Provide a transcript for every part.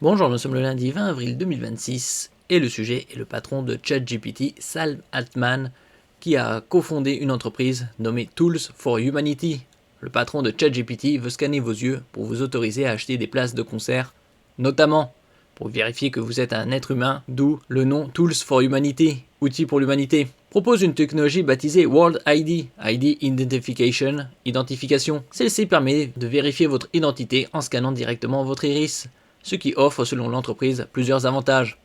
Bonjour, nous sommes le lundi 20 avril 2026 et le sujet est le patron de ChatGPT, Sam Altman, qui a cofondé une entreprise nommée Tools for Humanity. Le patron de ChatGPT veut scanner vos yeux pour vous autoriser à acheter des places de concert, notamment pour vérifier que vous êtes un être humain, d'où le nom Tools for Humanity, outils pour l'humanité. Propose une technologie baptisée World ID, ID Identification, identification. Celle-ci permet de vérifier votre identité en scannant directement votre iris, ce qui offre selon l'entreprise plusieurs avantages.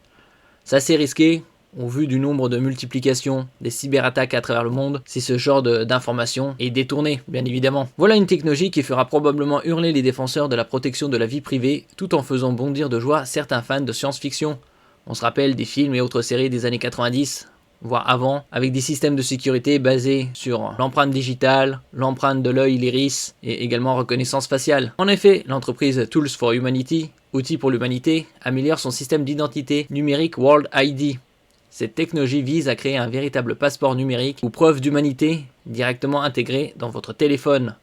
C'est assez risqué, au vu du nombre de multiplications des cyberattaques à travers le monde, si ce genre d'information est détourné, bien évidemment. Voilà une technologie qui fera probablement hurler les défenseurs de la protection de la vie privée, tout en faisant bondir de joie certains fans de science-fiction. On se rappelle des films et autres séries des années 90, voire avant, avec des systèmes de sécurité basés sur l'empreinte digitale, l'empreinte de l'œil, l'iris, et également reconnaissance faciale. En effet, l'entreprise Tools for Humanity, outils pour l'humanité, améliore son système d'identité numérique World ID. Cette technologie vise à créer un véritable passeport numérique ou preuve d'humanité directement intégré dans votre téléphone.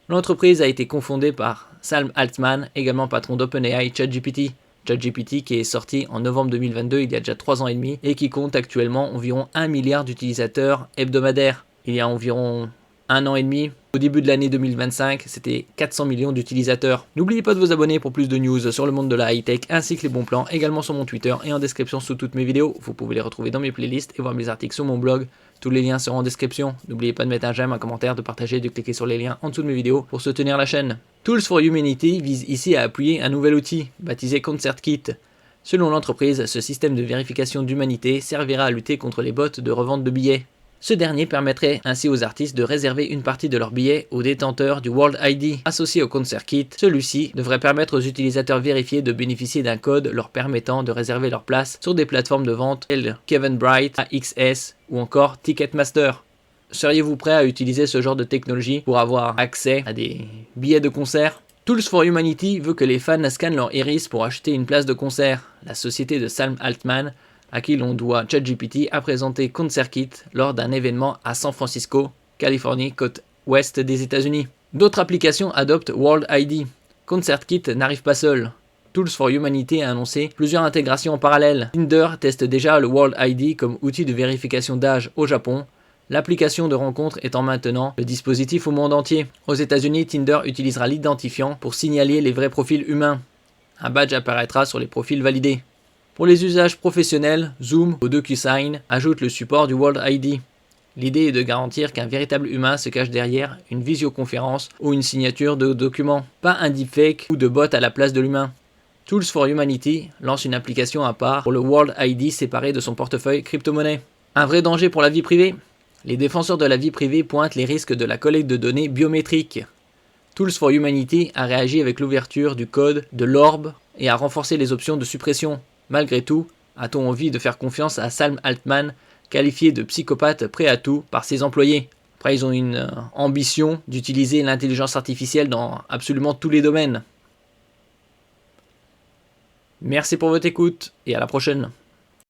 L'entreprise a été cofondée par Sam Altman, également patron d'OpenAI ChatGPT. ChatGPT qui est sorti en novembre 2022, il y a déjà 3 ans et demi, et qui compte actuellement environ 1 milliard d'utilisateurs hebdomadaires. Il y a environ 1 an et demi, au début de l'année 2025, c'était 400 millions d'utilisateurs. N'oubliez pas de vous abonner pour plus de news sur le monde de la high-tech ainsi que les bons plans, également sur mon Twitter et en description sous toutes mes vidéos. Vous pouvez les retrouver dans mes playlists et voir mes articles sur mon blog. Tous les liens seront en description. N'oubliez pas de mettre un j'aime, un commentaire, de partager, de cliquer sur les liens en dessous de mes vidéos pour soutenir la chaîne. Tools for Humanity vise ici à appuyer un nouvel outil, baptisé ConcertKit. Selon l'entreprise, ce système de vérification d'humanité servira à lutter contre les bots de revente de billets. Ce dernier permettrait ainsi aux artistes de réserver une partie de leurs billets aux détenteurs du World ID. Associé au ConcertKit, celui-ci devrait permettre aux utilisateurs vérifiés de bénéficier d'un code leur permettant de réserver leur place sur des plateformes de vente telles Eventbrite, AXS ou encore Ticketmaster. Seriez-vous prêt à utiliser ce genre de technologie pour avoir accès à des billets de concert ? Tools for Humanity veut que les fans scannent leur iris pour acheter une place de concert. La société de Sam Altman, à qui l'on doit ChatGPT, a présenté ConcertKit lors d'un événement à San Francisco, Californie, côte ouest des États-Unis. D'autres applications adoptent World ID. ConcertKit n'arrive pas seul. Tools for Humanity a annoncé plusieurs intégrations en parallèle. Tinder teste déjà le World ID comme outil de vérification d'âge au Japon, l'application de rencontre étant maintenant le dispositif au monde entier. Aux États-Unis, Tinder utilisera l'identifiant pour signaler les vrais profils humains. Un badge apparaîtra sur les profils validés. Pour les usages professionnels, Zoom ou DocuSign ajoute le support du World ID. L'idée est de garantir qu'un véritable humain se cache derrière une visioconférence ou une signature de document, pas un deepfake ou de bot à la place de l'humain. Tools for Humanity lance une application à part pour le World ID séparé de son portefeuille crypto-monnaie. Un vrai danger pour la vie privée ? Les défenseurs de la vie privée pointent les risques de la collecte de données biométriques. Tools for Humanity a réagi avec l'ouverture du code de l'orbe et a renforcé les options de suppression. Malgré tout, a-t-on envie de faire confiance à Sam Altman, qualifié de psychopathe prêt à tout par ses employés ? Après, ils ont une ambition d'utiliser l'intelligence artificielle dans absolument tous les domaines. Merci pour votre écoute et à la prochaine.